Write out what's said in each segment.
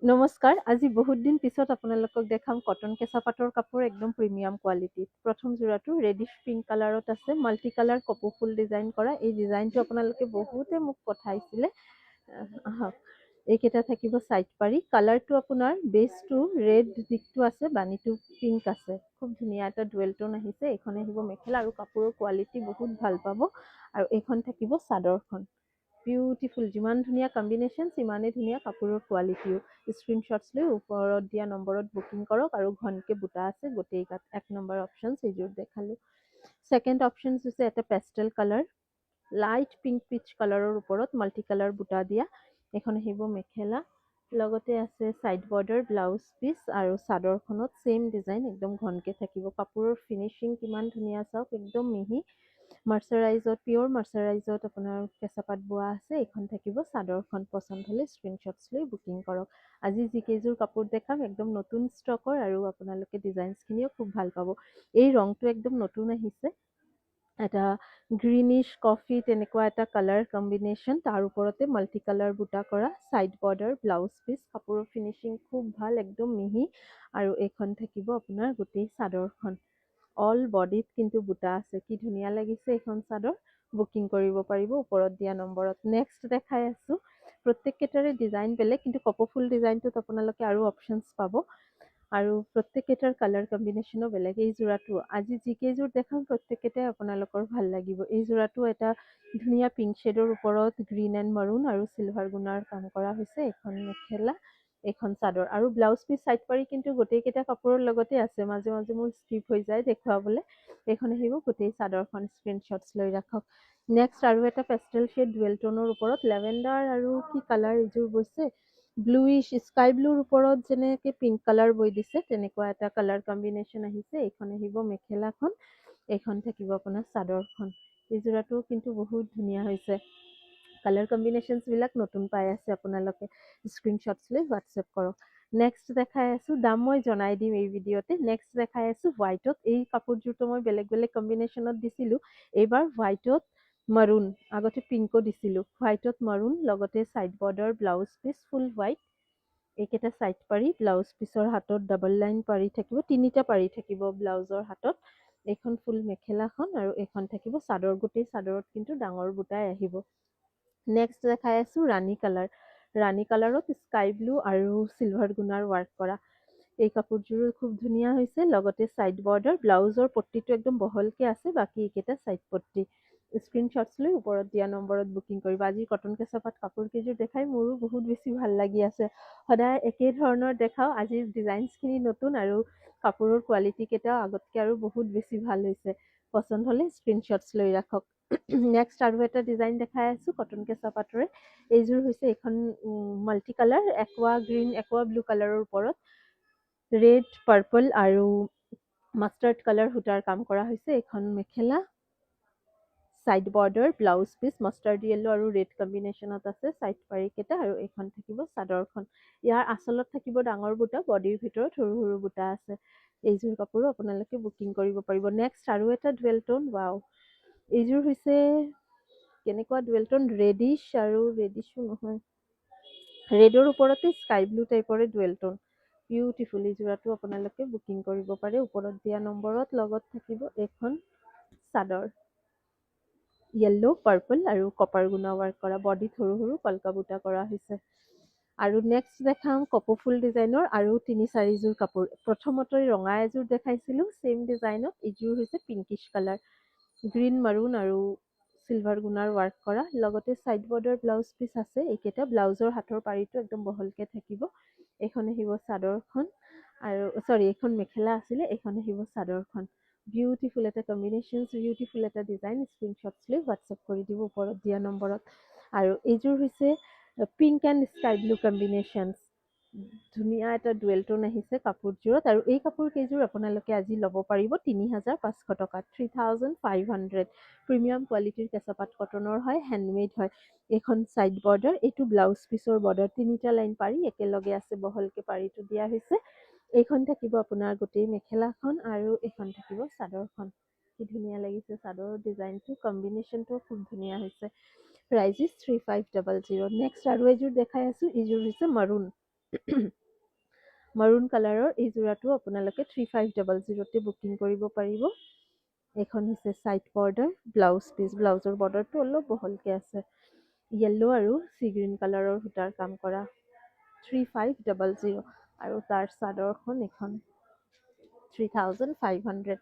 নমস্কাৰ, আজি বহুত দিন পিছত আপোনালোকক দেখাম কটন কেঁচা পাটৰ কাপোৰ একদম প্ৰিমিয়াম কোৱালিটিত। প্ৰথম যোৰাটো ৰেডিশ পিংক কালাৰত আছে, মাল্টি কালাৰ কপৌ ফুল ডিজাইন কৰা। এই ডিজাইনটো আপোনালোকে বহুতে মোক পঠাইছিলে। আহক, এইকেইটা থাকিব চাইড পাৰি। কালাৰটো আপোনাৰ বেচটো ৰেড দিশটো আছে, বাণীটো পিংক আছে। খুব ধুনীয়া এটা ডুৱেল টোন আহিছে। এইখন আহিব মেখেলা আৰু কাপোৰৰ কোৱালিটি বহুত ভাল পাব। আৰু এইখন থাকিব চাদৰখন। বিউটিফুল, যিমান ধুনীয়া কম্বিনেশ্যন সিমানেই ধুনীয়া কাপোৰৰ কোৱালিটিও। স্ক্ৰীনশ্বটছ লৈ ওপৰত দিয়া নম্বৰত বুকিং কৰক আৰু ঘনকে বুটা আছে গোটেই গাত। 1 নম্বৰ অপশ্যন এইযোৰ দেখালোঁ। ছেকেণ্ড অপশ্যন হৈছে এটা pastel colour, light pink peach কালাৰৰ ওপৰত মাল্টি কালাৰ বুটা দিয়া। এখন আহিব মেখেলা, লগতে আছে চাইড বৰ্ডাৰ, ব্লাউজ পিচ আৰু চাদৰখনত ছেইম ডিজাইন একদম ঘনকে থাকিব। কাপোৰৰ ফিনিচিং কিমান ধুনীয়া চাওক, একদম মিহি মাৰ্চাৰাইজত, পিয়ৰ মাৰ্চাৰাইজত আপোনাৰ কেঁচা পাত বোৱা আছে। এইখন থাকিব চাদৰখন। পচন্দ হ'লে স্ক্ৰীনশ্বটছ লৈ বুকিং কৰক। আজি যিকেইযোৰ কাপোৰ দেখাম একদম নতুন ষ্টকৰ আৰু আপোনালোকে ডিজাইনছখিনিও খুব ভাল পাব। এই ৰংটো একদম নতুন আহিছে, এটা গ্ৰীনিশ কফি তেনেকুৱা এটা কালাৰ কম্বিনেশ্যন, তাৰ ওপৰতে মাল্টি কালাৰ বুটা কৰা, চাইড বৰ্ডাৰ, ব্লাউজ পিচ। কাপোৰৰ ফিনিচিং খুব ভাল, একদম মিহি। আৰু এইখন থাকিব আপোনাৰ গোটেই চাদৰখন। অল বডিত কিন্তু বুটা আছে। কি ধুনীয়া লাগিছে এইখন চাদৰ। বুকিং কৰিব পাৰিব ওপৰত দিয়া নম্বৰত। নেক্সট দেখাই আছোঁ। প্ৰত্যেককেইটাৰে ডিজাইন বেলেগ, কিন্তু কপৌ ফুল ডিজাইনটোত আপোনালোকে আৰু অপশ্যনছ পাব আৰু প্ৰত্যেককেইটাৰ কালাৰ কম্বিনেশ্যনো বেলেগ। এই যোৰাটো আজি যিকেইযোৰ দেখাম প্ৰত্যেককেইটাই আপোনালোকৰ ভাল লাগিব। এই যোৰাটো এটা ধুনীয়া পিংক শ্বেডৰ ওপৰত গ্ৰীণ এণ্ড মাৰুন আৰু চিলভাৰ গুণাৰ কাম কৰা হৈছে। এখন মেখেলা, এখন চাদৰ আৰু ব্লাউজ পিচ চাইড পাৰি কিন্তু গোটেইকেইটা কাপোৰৰ লগতে আছে। মাজে মাজে মোৰ স্কিপ হৈ যায় দেখুৱাবলৈ। এইখন আহিব গোটেই চাদৰখন। স্ক্ৰীনশ্বটছ লৈ ৰাখক। নেক্সট আৰু এটা পেষ্টেল শ্বেড ডুৱেল টোনৰ ওপৰত লেভেণ্ডাৰ আৰু কি কালাৰ এইযোৰ বৈছে, ব্লুইছ স্কাই ব্লুৰ ওপৰত যেনেকৈ পিংক কালাৰ বৈ দিছে তেনেকুৱা এটা কালাৰ কম্বিনেশ্যন আহিছে। এইখন আহিব মেখেলাখন, এইখন থাকিব আপোনাৰ চাদৰখন। এই যোৰাটো কিন্তু বহুত ধুনীয়া হৈছে। কালাৰ কম্বিনেশ্যনছবিলাক নতুন পাই আছে আপোনালোকে। স্ক্ৰীনশ্বটছ লৈ হোৱাটছএপ কৰক। নেক্সট দেখাই আছোঁ, দাম মই জনাই দিম এই ভিডিঅ'তে। নেক্সট দেখাই আছোঁ হোৱাইটত। এই কাপোৰযোৰটো মই বেলেগ বেলেগ কম্বিনেশ্যনত দিছিলোঁ, এইবাৰ হোৱাইটত মাৰুন, আগতে পিংকো দিছিলোঁ। হোৱাইটত মাৰুন, লগতে চাইড বৰ্ডাৰ, ব্লাউজ পিচ ফুল হোৱাইট। এইকেইটা চাইড পাৰি, ব্লাউজ পিচৰ হাতত ডাবল লাইন পাৰি থাকিব, 3টা পাৰি থাকিব ব্লাউজৰ হাতত। এইখন ফুল মেখেলাখন আৰু এইখন থাকিব চাদৰ। গোটেই চাদৰত কিন্তু ডাঙৰ বুটাই আহিব। নেক্সট দেখাই আছোঁ ৰাণী কালাৰ। ৰাণী কালাৰত স্কাই ব্লু আৰু চিলভাৰ গুণাৰ ৱাৰ্ক কৰা। এই কাপোৰযোৰো খুব ধুনীয়া হৈছে, লগতে চাইড বৰ্ডাৰ, ব্লাউজৰ পট্টিটো একদম বহলকৈ আছে, বাকী এইকেইটা চাইড পট্টি। স্ক্ৰীনশ্বটছ লৈ ওপৰত দিয়া নম্বৰত বুকিং কৰিব। আজি কটন কেঁচা পাট কাপোৰকেইযোৰ দেখাই মোৰো বহুত বেছি ভাল লাগি আছে। সদায় একে ধৰণৰ দেখাওঁ, আজিৰ ডিজাইনছখিনি নতুন আৰু কাপোৰৰ কোৱালিটিকেইটাও আগতকৈ আৰু বহুত বেছি ভাল হৈছে। পচন্দ হ'লে স্ক্ৰীনশ্বটছ লৈ ৰাখক। নেক্সট আৰু এটা ডিজাইন দেখাই আছোঁ কটন কেঁচা পাটৰে। এইযোৰ হৈছে এইখন multi colour, aqua green, aqua blue কালাৰৰ ওপৰত ৰেড, পাৰ্পল আৰু মাষ্টাৰ্ড কালাৰ সূতাৰ কাম কৰা হৈছে। এইখন মেখেলা, side border, blouse piece mustard yellow আৰু ৰেড কম্বিনেশ্যনত আছে। চাইড পাৰিকেইটা আৰু এইখন থাকিব চাদৰখন। ইয়াৰ আঁচলত থাকিব ডাঙৰ বুটা, বডিৰ ভিতৰত সৰু সৰু বুটা আছে। এইযোৰ কাপোৰো আপোনালোকে বুকিং কৰিব পাৰিব। নেক্সট আৰু এটা ডুৱেল টোন, ৱাও। এইযোৰ হৈছে কেনেকুৱা ডুৱেল টোন, ৰেডিছ আৰু ৰেডিছো নহয়, ৰেডৰ ওপৰতে স্কাই ব্লু টাইপৰে ডুৱেল টোন। বিউটিফুল। এই যোৰাটো আপোনালোকে বুকিং কৰিব পাৰে ওপৰত দিয়া নম্বৰত। লগত থাকিব এইখন চাদৰ, য়েল্লো, পাৰ্পল আৰু কপাৰ গুণা ৱাৰ্ক কৰা। বডিত সৰু সৰু কলকা বুটা কৰা হৈছে। আৰু নেক্সট দেখাম কপৌ ফুল ডিজাইনৰ আৰু 3-4যোৰ কাপোৰ। প্ৰথমতে ৰঙা এযোৰ দেখাইছিলোঁ ছেইম ডিজাইনত। এইযোৰ হৈছে পিংকিছ কালাৰ, গ্ৰীণ, মাৰুন আৰু চিলভাৰ গুণাৰ ৱাৰ্ক কৰা। লগতে চাইড বৰ্ডাৰ, ব্লাউজ পিচ আছে। এইকেইটা ব্লাউজৰ হাতৰ পাৰিটো একদম বহলকৈ থাকিব। এইখন আহিব চাদৰখন আৰু এইখন মেখেলা আছিলে, এইখন আহিব চাদৰখন। বিউটিফুল এটা কম্বিনেশ্যন, বিউটিফুল এটা ডিজাইন। স্ক্ৰীনশ্বটছ লৈ হোৱাটছএপ কৰি দিব ওপৰত দিয়া নম্বৰত। আৰু এইযোৰ হৈছে pink and sky blue combination. ধুনীয়া এটা ডুৱেল টোন আহিছে কাপোৰযোৰত। আৰু এই কাপোৰ কেইযোৰ আপোনালোকে আজি ল'ব পাৰিব ৩,৫০০ টকাত, 3,500। প্ৰিমিয়াম কোৱালিটিৰ কেঁচা পাট কটনৰ হয়, হেণ্ডমেড হয়। এইখন চাইড বৰ্ডাৰ, এইটো ব্লাউজ পিচৰ বৰ্ডাৰ। 3টা লাইন পাৰি একেলগে আছে, বহলকৈ পাৰিটো দিয়া হৈছে। এইখন থাকিব আপোনাৰ গোটেই মেখেলাখন আৰু এইখন থাকিব চাদৰখন। কি ধুনীয়া লাগিছে চাদৰৰ ডিজাইনটো, কম্বিনেশ্যনটো খুব ধুনীয়া হৈছে। Prize is 3,500। নেক্সট আৰু এযোৰ দেখাই আছোঁ। এইযোৰ হৈছে মাৰুন। মাৰুন কালাৰৰ এই যোৰাটো আপোনালোকে 3500তে বুকিং কৰিব পাৰিব। এইখন হৈছে ছাইড বৰ্ডাৰ, ব্লাউজ পিচ, ব্লাউজৰ বৰ্ডাৰটো অলপ বহলকৈ আছে। য়েল্ল' আৰু চি গ্ৰীণ কালাৰৰ সূতাৰ কাম কৰা 3500 আৰু তাৰ চাদৰখন এখন 3500।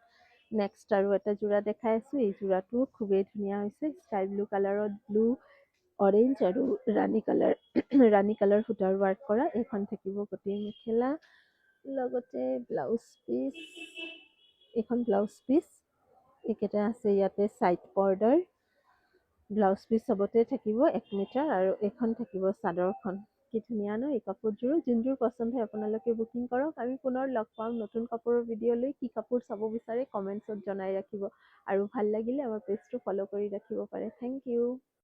নেক্সট আৰু এটা যোৰা দেখাই আছোঁ। এই যোৰাটো খুবেই ধুনীয়া হৈছে, স্কাই ব্লু কালাৰত ব্লু, অৰেঞ্জ আৰু ৰাণী কালাৰ সূতাৰ ৱাৰ্ক কৰা। এইখন থাকিব গোটেই মেখেলা, লগতে ব্লাউজ পিচ। এইখন ব্লাউজ পিচ, এইকেইটা আছে ইয়াতে ছাইড বৰ্ডাৰ। ব্লাউজ পিচ চবতে থাকিব 1 মিটাৰ আৰু এইখন থাকিব চাদৰখন। কি ধুনীয়া ন এই কাপোৰযোৰো। যোনযোৰ পচন্দ হয় আপোনালোকে বুকিং কৰক। আমি পুনৰ লগ পাম নতুন কাপোৰৰ ভিডিঅ' লৈ। কি কাপোৰ চাব বিচাৰে কমেণ্টছত জনাই ৰাখিব আৰু ভাল লাগিলে আমাৰ পেজটো ফ'ল' কৰি ৰাখিব পাৰে। Thank U.